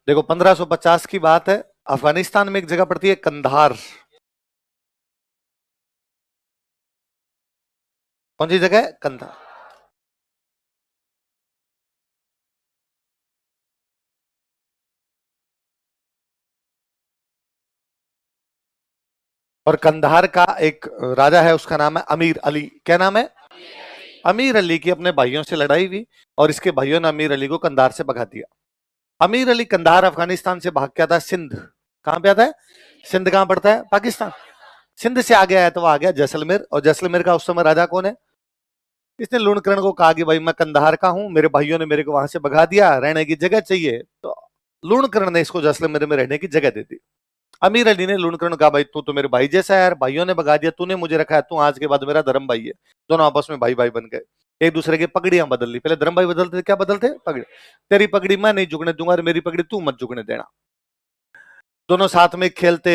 देखो 1550 की बात है, अफगानिस्तान में एक जगह पड़ती है कंधार। कौन सी जगह है? कंधार। और कंधार का एक राजा है, उसका नाम है अमीर अली। क्या नाम है? अमीर अली की अपने भाइयों से लड़ाई हुई और इसके भाइयों ने अमीर अली को कंधार से भगा दिया। अमीर अली कंधार अफगानिस्तान से भाग के आता है सिंध। कहां पे आता है? सिंध कहां पड़ता है? पाकिस्तान। सिंध से आगे आया तो वो आ गया जैसलमेर, और जैसलमेर का उस समय राजा कौन है? इसने लूणकरण को कहा कि भाई मैं कंधार का हूं, मेरे भाइयों ने मेरे को वहां से भगा दिया, रहने की जगह चाहिए। तो लूणकरण ने इसको जैसलमेर में रहने की जगह दे दी। अमीर अली ने लूणकरण को कहा भाई तू तो मेरे भाई जैसा है यार, भाइयों ने भगा दिया, तूने मुझे रखा है, तू आज के बाद मेरा धर्म भाई है। दोनों आपस में भाई भाई बन गए। एक दूसरे की पगड़ियां बदल ली। पहले धर्म भाई बदलते थे, क्या बदलते? पगड़ी। तेरी पगड़ी मैं नहीं झुकने दूंगा और मेरी पगड़ी तू मत झुकने देना। दोनों साथ में खेलते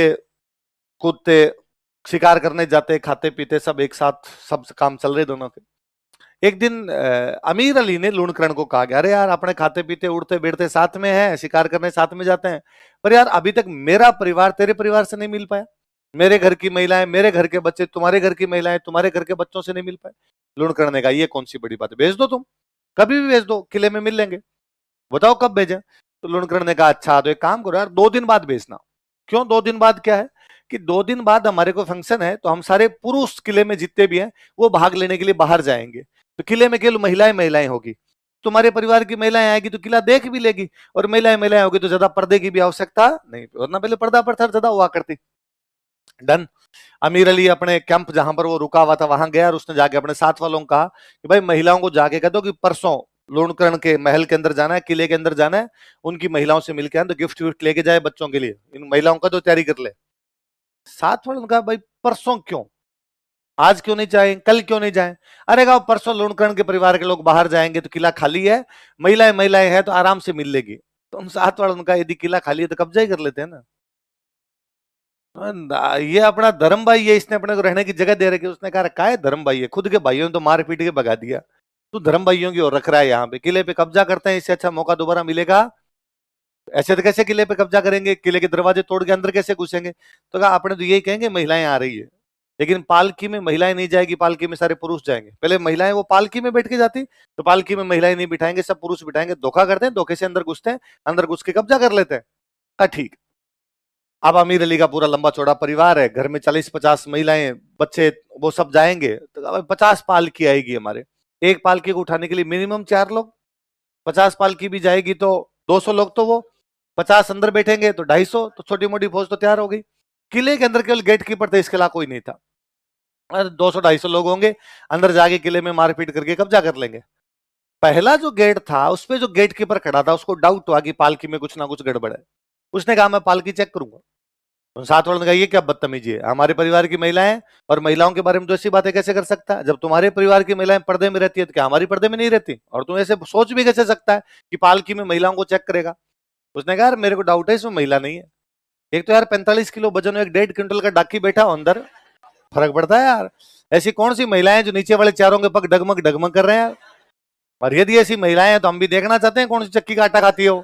कूदते, शिकार करने जाते, खाते पीते, सब एक साथ, सब काम चल रहे दोनों के। एक दिन अमीर अली ने लूणकरण को कहा कि अरे यार अपने खाते पीते उड़ते बैठते साथ में है, शिकार करने साथ में जाते हैं, पर यार अभी तक मेरा परिवार तेरे परिवार से नहीं मिल पाया। मेरे घर की महिलाएं, मेरे घर के बच्चे, तुम्हारे घर की महिलाएं तुम्हारे घर के बच्चों से नहीं मिल पाए। लूणकरण ने कहा ये कौन सी बड़ी बात है, भेज दो तुम, कभी भी भेज दो, किले में मिल लेंगे, बताओ कब भेजें। तो लूणकरण ने कहा अच्छा तो एक काम करो यार, 2 दिन बाद भेजना। क्यों 2 दिन बाद? क्या है कि 2 दिन बाद हमारे को फंक्शन है, तो हम सारे पुरुष किले में जितने भी हैं वो भाग लेने के लिए बाहर जाएंगे, तो किले में केवल महिलाएं महिलाएं होगी। तुम्हारे परिवार की महिलाएं आएगी तो किला देख भी लेगी, और महिलाएं महिलाएं होगी तो ज्यादा पर्दे की भी आवश्यकता नहीं, वरना पहले पर्दा प्रथा ज्यादा हुआ करती। डन। अमीर अली अपने कैंप जहां पर वो रुका हुआ था वहां गया, और उसने जाके अपने साथ वालों को कहा कि भाई महिलाओं को जाके कह दो कि परसों लूणकरण के महल के अंदर जाना है, किले के अंदर जाना है, उनकी महिलाओं से मिलकर आए तो गिफ्ट विफ्ट लेके जाए बच्चों के लिए, इन महिलाओं का तो तैयारी कर ले। साथ वालों ने कहा भाई परसों क्यों, आज क्यों नहीं जाए, कल क्यों नहीं जाए? अरे कहा परसों लूणकरण के परिवार के लोग बाहर जाएंगे तो किला खाली है, महिलाएं महिलाएं हैं तो आराम से मिल लेगी। तो उन साथ वालों ने कहा यदि किला खाली है तो कब्जा ही कर लेते हैं ना। ये अपना धर्म भाई है, इसने अपने को रहने की जगह दे रखी। उसने कहा क्या है धर्म भाई है, खुद के भाइयों ने तो मार पीट के भगा दिया, तू धर्म भाइयों की ओर रख रहा है, यहाँ पे किले पे कब्जा करते हैं, इससे अच्छा मौका दोबारा मिलेगा? ऐसे तो कैसे किले पे कब्जा करेंगे, किले के दरवाजे तोड़ के अंदर कैसे घुसेंगे? तो कहा अपने तो यही कहेंगे महिलाएं आ रही है, लेकिन पालकी में महिलाएं नहीं जाएगी, पालकी में सारे पुरुष जाएंगे। पहले महिलाएं वो पालकी में बैठ के जाती, तो पालकी में महिलाएं नहीं बिठाएंगे, सब पुरुष बिठाएंगे। धोखा करते हैं, धोखे से अंदर घुसते हैं, अंदर घुस के कब्जा कर लेते हैं। कहा ठीक। अब अमीर अली का पूरा लंबा चौड़ा परिवार है, घर में 40-50 महिलाएं, बच्चे, वो सब जाएंगे, तो 50 पालकी आएगी हमारे। एक पालकी को उठाने के लिए मिनिमम 4 लोग, 50 पालकी भी जाएगी तो 200 लोग, तो वो 50 अंदर बैठेंगे तो 250, तो छोटी मोटी फौज तो तैयार हो गई। किले के अंदर केवल गेट कीपर थे, इसके अलावा कोई नहीं था। 200-250 लोग होंगे, अंदर जाके किले में मारपीट करके कब्जा कर लेंगे। पहला जो गेट था उस पे जो गेट कीपर खड़ा था उसको डाउट हुआ कि पालकी में कुछ ना कुछ गड़बड़ है। उसने कहा मैं पालकी चेक करूंगा। तो साथ वालों ने कहा ये क्या बदतमीजी है, हमारे परिवार की महिलाएं, और महिलाओं के बारे में तो ऐसी बातें कैसे कर सकता है? जब तुम्हारे परिवार की महिलाएं पर्दे में रहती है तो क्या हमारी पर्दे में नहीं रहती? और तुम ऐसे सोच भी कैसे सकता है कि पालकी में महिलाओं को चेक करेगा? उसने कहा यार मेरे को डाउट है इसमें महिला नहीं है। एक तो यार 45 किलो वजन, एक 1.5 क्विंटल का डाकी बैठा हो अंदर, फर्क पड़ता है यार। ऐसी कौन सी महिलाएं जो नीचे वाले चारों के पग डगमग डगमग कर रहे हैं? और यदि ऐसी महिलाएं हैं तो हम भी देखना चाहते हैं कौन सी चक्की का आटा खाती हो।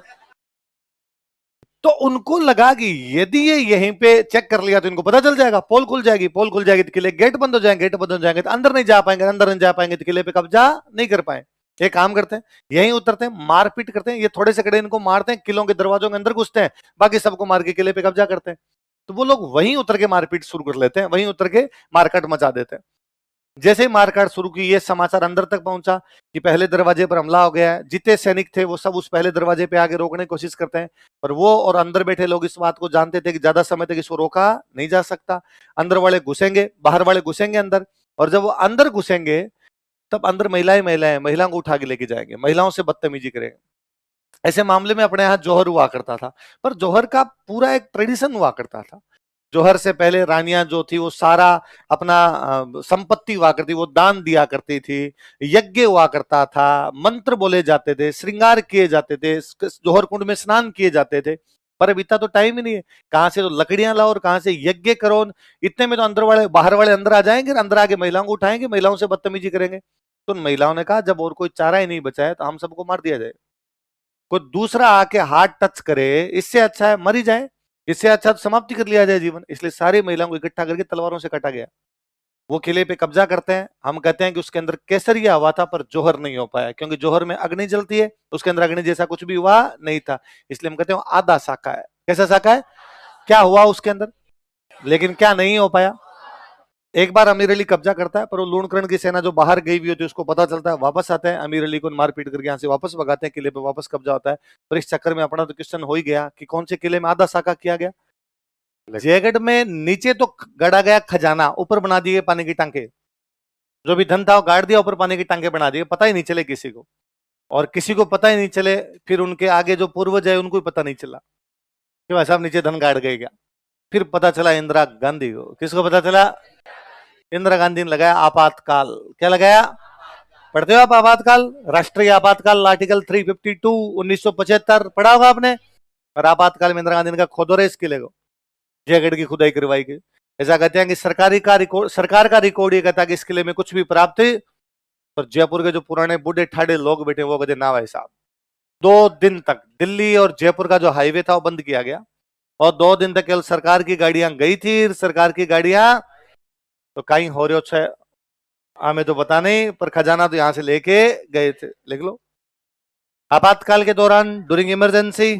तो उनको लगा कि यदि ये यहीं पे चेक कर लिया तो इनको पता चल जाएगा, पोल खुल जाएगी, पोल खुल जाएगी तो किले गेट बंद हो जाएंगे, गेट बंद हो जाएंगे तो अंदर नहीं जा पाएंगे, अंदर नहीं जा पाएंगे तो किले पे कब्जा नहीं कर पाए। एक काम करते हैं, यहीं उतरते हैं, मारपीट करते हैं, ये थोड़े से कड़े इनको मारते हैं, किलों के दरवाजों के अंदर घुसते हैं, बाकी सबको मार के किले पे कब्जा करते हैं। तो वो लोग वहीं उतर के मारपीट शुरू कर लेते हैं, वहीं उतर के मारकाट मचा देते हैं। जैसे ही मारकाट शुरू की, ये समाचार अंदर तक पहुंचा कि पहले दरवाजे पर हमला हो गया है। जितने सैनिक थे वो सब उस पहले दरवाजे पे आगे रोकने की कोशिश करते हैं, पर वो और अंदर बैठे लोग इस बात को जानते थे कि ज्यादा समय तक इसको रोका नहीं जा सकता। अंदर वाले घुसेंगे, बाहर वाले घुसेंगे अंदर, और जब वो अंदर घुसेंगे तब अंदर महिलाएं महिलाएं महिलाओं को उठा के लेके जाएंगे, महिलाओं से बदतमीजी करेंगे। ऐसे मामले में अपने यहाँ जौहर हुआ करता था, पर जौहर का पूरा एक ट्रेडिशन हुआ करता था। जौहर से पहले रानियां जो थी वो सारा अपना संपत्ति हुआ करती, वो दान दिया करती थी, यज्ञ हुआ करता था, मंत्र बोले जाते थे, श्रृंगार किए जाते थे, जौहर कुंड में स्नान किए जाते थे। पर अब इतना तो टाइम ही नहीं है, कहां से तो लकड़ियां लाओ और कहां से यज्ञ करो। इतने में तो अंदर वाले बाहर वाले अंदर आ जाएंगे, अंदर आके महिलाओं को उठाएंगे, महिलाओं से बदतमीजी करेंगे। तो उन महिलाओं ने कहा जब और कोई चारा ही नहीं बचा है तो हम सबको मार दिया जाए। कोई दूसरा आके हाथ टच करे, इससे अच्छा है मर ही जाए, इससे अच्छा तो समाप्ति कर लिया जाए जीवन। इसलिए सारी महिलाओं को इकट्ठा करके तलवारों से काटा गया। वो किले पे कब्जा करते हैं। हम कहते हैं कि उसके अंदर केसरिया हुआ था पर जौहर नहीं हो पाया, क्योंकि जौहर में अग्नि जलती है, उसके अंदर अग्नि जैसा कुछ भी हुआ नहीं था। इसलिए हम कहते हैं आधा साका है। कैसा साका है? क्या हुआ उसके अंदर, लेकिन क्या नहीं हो पाया। एक बार अमीर अली कब्जा करता है, पर वो लूणकरण की सेना जो बाहर गई हुई होती है उसको पता चलता है, वापस आते हैं, अमीर अली को मारपीट करके यहाँ से वापस भगाते हैं, किले पे वापस कब्जा होता है। पर इस चक्कर में अपना तो क्वेश्चन हो ही गया कि कौन से किले में आधा साका किया गया। जयगढ़ में नीचे तो गड़ा गया खजाना, ऊपर बना दिए पानी की टांके, जो भी धन था वो गाड़ दिया, ऊपर पानी की टांके बना दिए, पता ही नहीं चले किसी को। और किसी को पता ही नहीं चले, फिर उनके आगे जो पूर्वज है उनको भी पता नहीं चला कि भाई साहब नीचे धन गाड़ गए क्या। फिर पता चला इंदिरा गांधी को। किसको पता चला? इंदिरा गांधी ने लगाया आपातकाल। क्या लगाया? पढ़ते हो आप आपातकाल? राष्ट्रीय आपातकाल आर्टिकल 352 1975 पढ़ा होगा आपने। और आपातकाल में इंदिरा गांधी ने कहा खोदो रे इस किले को, जयगढ़ की खुदाई करवाई गई। ऐसा कहते हैं कि सरकार का रिकॉर्ड ये कहता है कि इस किले में कुछ भी प्राप्त है, पर जयपुर के जो पुराने बूढ़े ठाड़े लोग बैठे वो कहते ना भाई साहब। 2 दिन तक दिल्ली और जयपुर का जो हाईवे था वो बंद किया गया, और 2 दिन तक केवल सरकार की गाड़ियां गई थी। सरकार की गाड़ियां तो कहीं हो रहे हो, हमें तो पता नहीं, पर खजाना तो यहां से लेके गए थे। लिख लो। आपातकाल के दौरान ड्यूरिंग इमरजेंसी